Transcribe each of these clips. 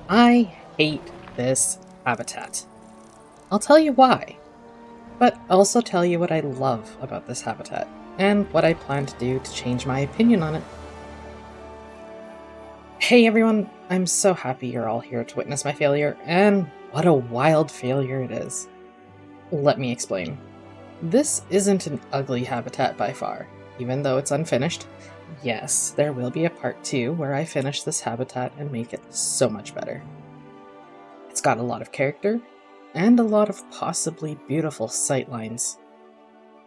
I hate this habitat. I'll tell you why, but also tell you what I love about this habitat, and what I plan to do to change my opinion on it. Hey everyone, I'm so happy you're all here to witness my failure, and what a wild failure it is. Let me explain. This isn't an ugly habitat by far, even though it's unfinished. Yes, there will be a part 2 where I finish this habitat and make it so much better. It's got a lot of character, and a lot of possibly beautiful sightlines.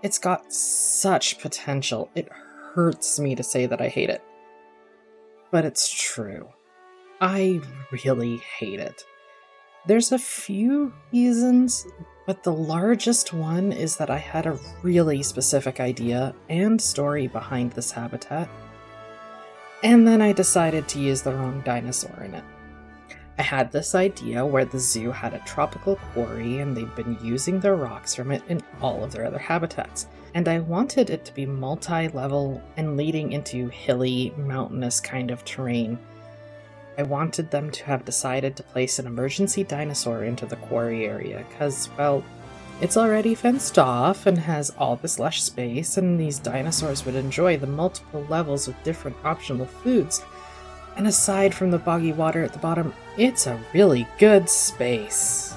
It's got such potential, it hurts me to say that I hate it. But it's true. I really hate it. There's a few reasons, but the largest one is that I had a really specific idea and story behind this habitat, and then I decided to use the wrong dinosaur in it. I had this idea where the zoo had a tropical quarry and they'd been using the rocks from it in all of their other habitats, and I wanted it to be multi-level and leading into hilly, mountainous kind of terrain. I wanted them to have decided to place an emergency dinosaur into the quarry area because, well, it's already fenced off and has all this lush space, and these dinosaurs would enjoy the multiple levels of different optional foods. And aside from the boggy water at the bottom, it's a really good space.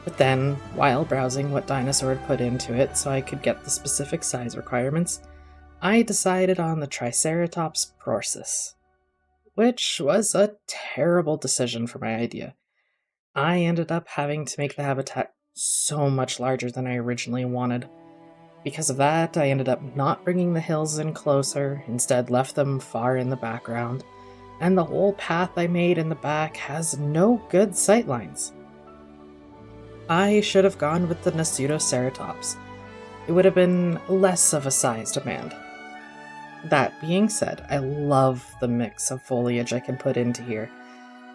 But then, while browsing what dinosaur had put into it so I could get the specific size requirements, I decided on the Triceratops prorsus, which was a terrible decision for my idea. I ended up having to make the habitat so much larger than I originally wanted. Because of that, I ended up not bringing the hills in closer, instead left them far in the background, and the whole path I made in the back has no good sightlines. I should have gone with the Nasutoceratops. It would have been less of a size demand. That being said, I love the mix of foliage I can put into here,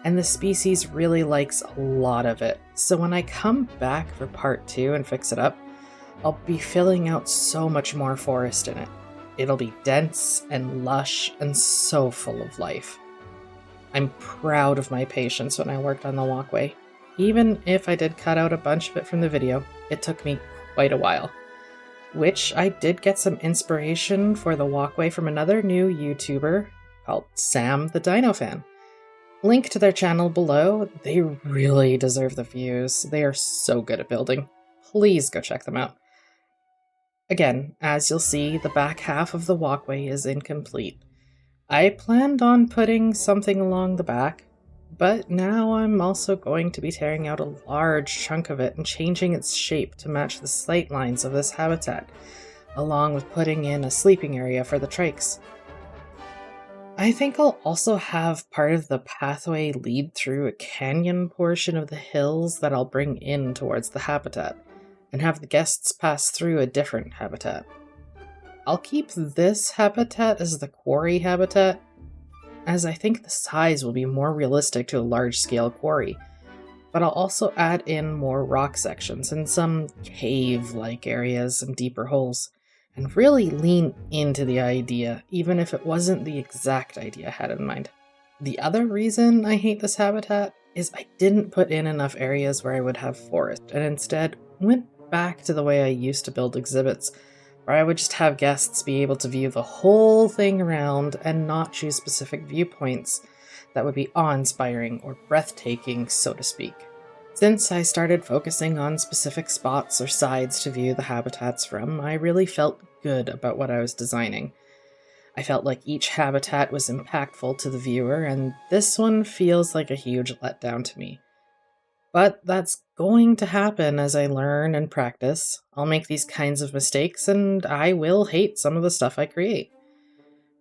and the species really likes a lot of it, so when I come back for part 2 and fix it up, I'll be filling out so much more forest in it. It'll be dense and lush and so full of life. I'm proud of my patience when I worked on the walkway. Even if I did cut out a bunch of it from the video, it took me quite a while. Which I did get some inspiration for the walkway from another new YouTuber called Sam the Dino Fan. Link to their channel below. They really deserve the views. They are so good at building. Please go check them out. Again, as you'll see, the back half of the walkway is incomplete. I planned on putting something along the back, but now I'm also going to be tearing out a large chunk of it and changing its shape to match the sight lines of this habitat, along with putting in a sleeping area for the Trikes. I think I'll also have part of the pathway lead through a canyon portion of the hills that I'll bring in towards the habitat, and have the guests pass through a different habitat. I'll keep this habitat as the quarry habitat, as I think the size will be more realistic to a large-scale quarry, but I'll also add in more rock sections and some cave-like areas and deeper holes, and really lean into the idea, even if it wasn't the exact idea I had in mind. The other reason I hate this habitat is I didn't put in enough areas where I would have forest, and instead went back to the way I used to build exhibits, where I would just have guests be able to view the whole thing around and not choose specific viewpoints that would be awe-inspiring or breathtaking, so to speak. Since I started focusing on specific spots or sides to view the habitats from, I really felt good about what I was designing. I felt like each habitat was impactful to the viewer, and this one feels like a huge letdown to me. But that's going to happen as I learn and practice. I'll make these kinds of mistakes, and I will hate some of the stuff I create.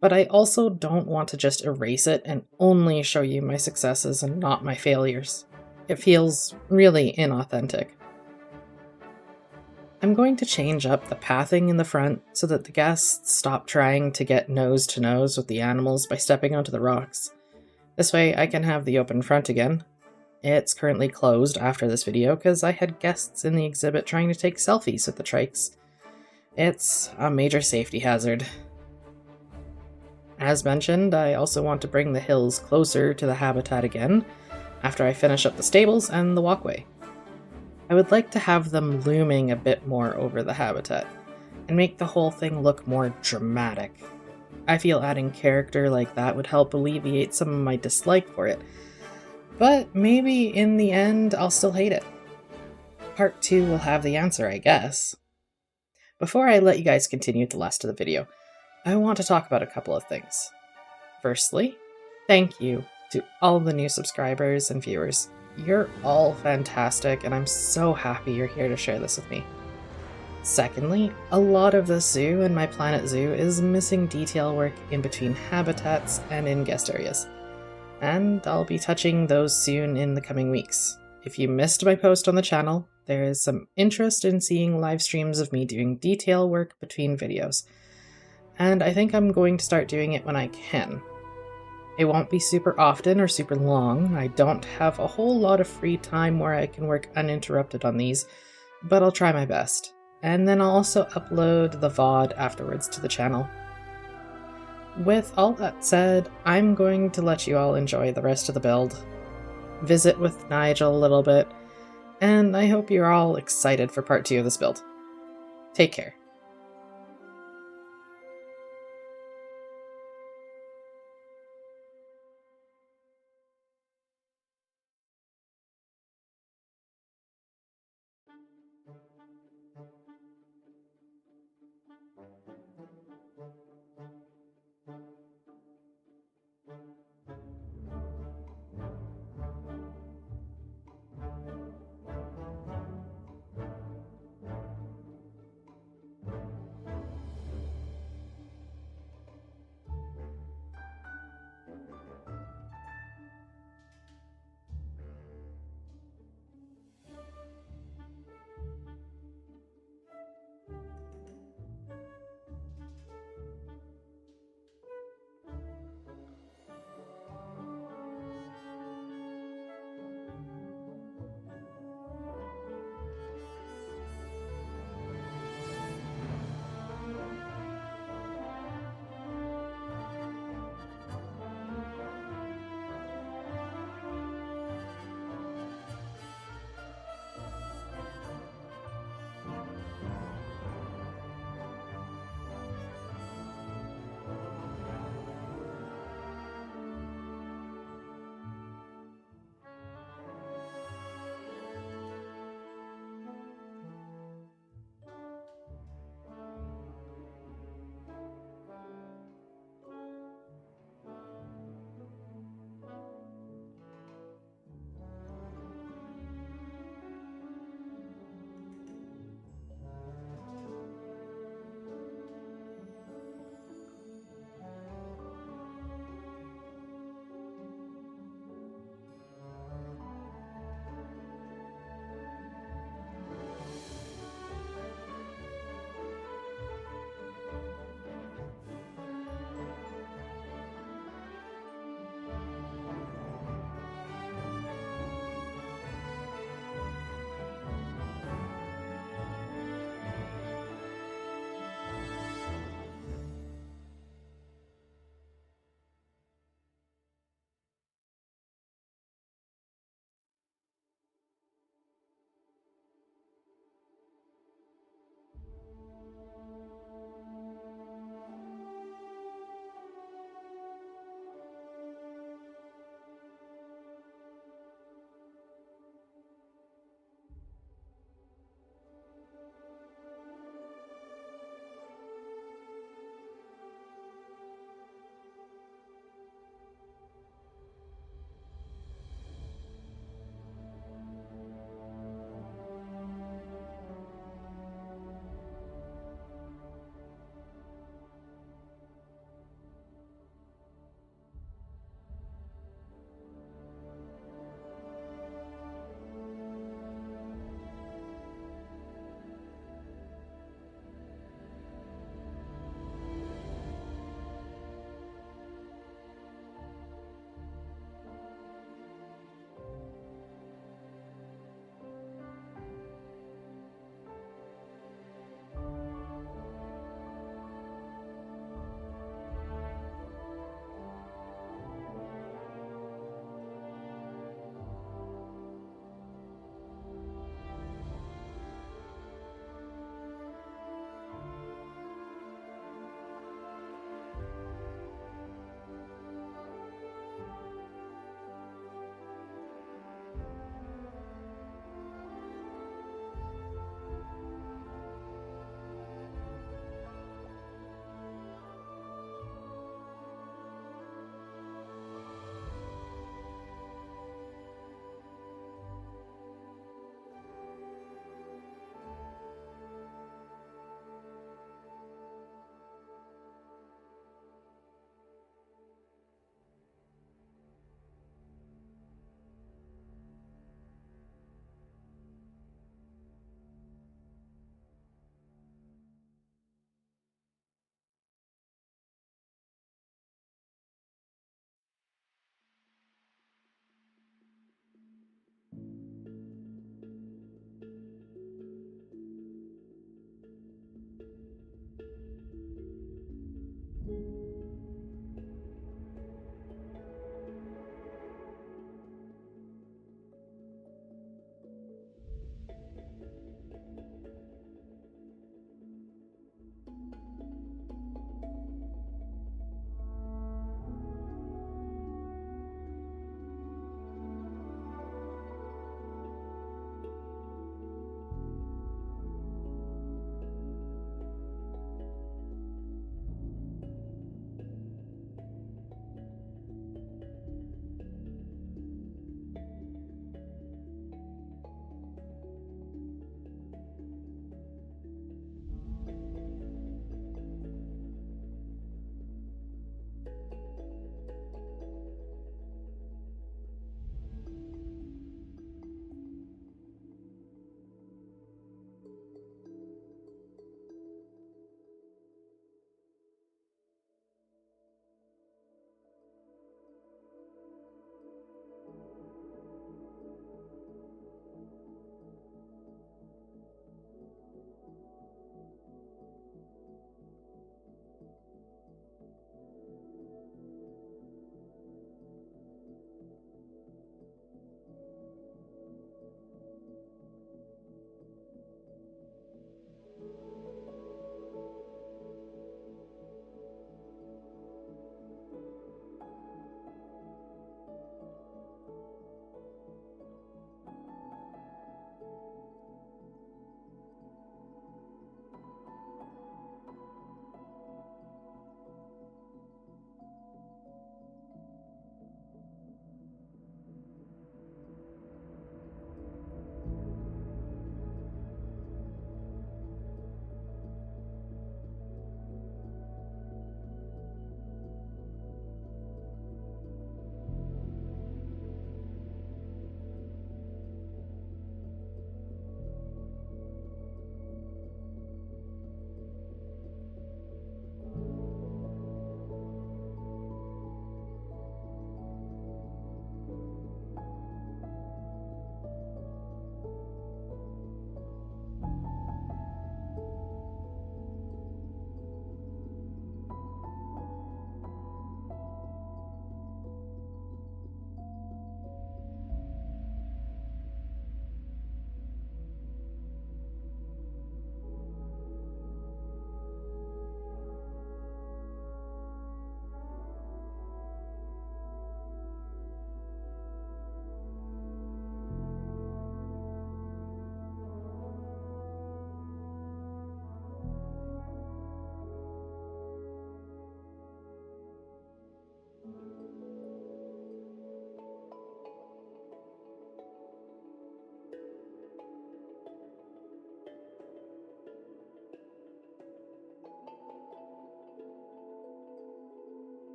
But I also don't want to just erase it and only show you my successes and not my failures. It feels really inauthentic. I'm going to change up the pathing in the front so that the guests stop trying to get nose to nose with the animals by stepping onto the rocks. This way I can have the open front again. It's currently closed after this video because I had guests in the exhibit trying to take selfies with the Trikes. It's a major safety hazard. As mentioned, I also want to bring the hills closer to the habitat again after I finish up the stables and the walkway. I would like to have them looming a bit more over the habitat and make the whole thing look more dramatic. I feel adding character like that would help alleviate some of my dislike for it, but maybe in the end I'll still hate it. Part 2 will have the answer, I guess. Before I let you guys continue with the rest of the video, I want to talk about a couple of things. Firstly, thank you to all the new subscribers and viewers. You're all fantastic, and I'm so happy you're here to share this with me. Secondly, a lot of the zoo in my Planet Zoo is missing detail work in between habitats and in guest areas, and I'll be touching those soon in the coming weeks. If you missed my post on the channel, there is some interest in seeing live streams of me doing detail work between videos, and I think I'm going to start doing it when I can. It won't be super often or super long. I don't have a whole lot of free time where I can work uninterrupted on these, but I'll try my best. And then I'll also upload the VOD afterwards to the channel. With all that said, I'm going to let you all enjoy the rest of the build, visit with Nigel a little bit, and I hope you're all excited for part 2 of this build. Take care.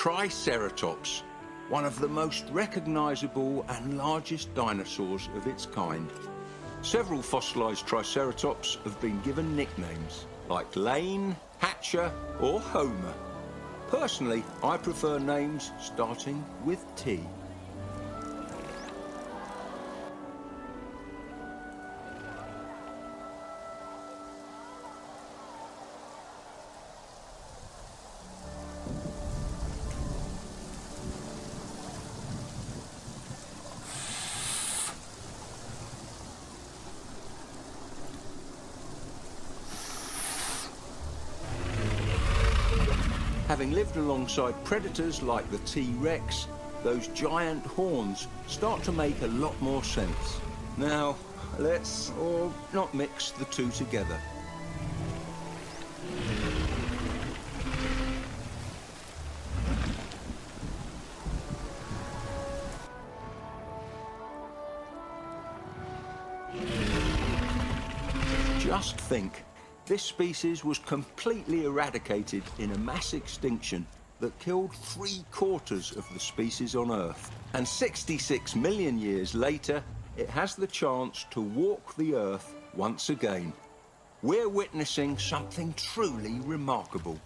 Triceratops, one of the most recognizable and largest dinosaurs of its kind. Several fossilized Triceratops have been given nicknames like Lane, Hatcher, or Homer. Personally, I prefer names starting with T. Having lived alongside predators like the T-Rex, those giant horns start to make a lot more sense. Now, let's all not mix the two together. Just think. This species was completely eradicated in a mass extinction that killed 3/4 of the species on Earth. And 66 million years later, it has the chance to walk the Earth once again. We're witnessing something truly remarkable.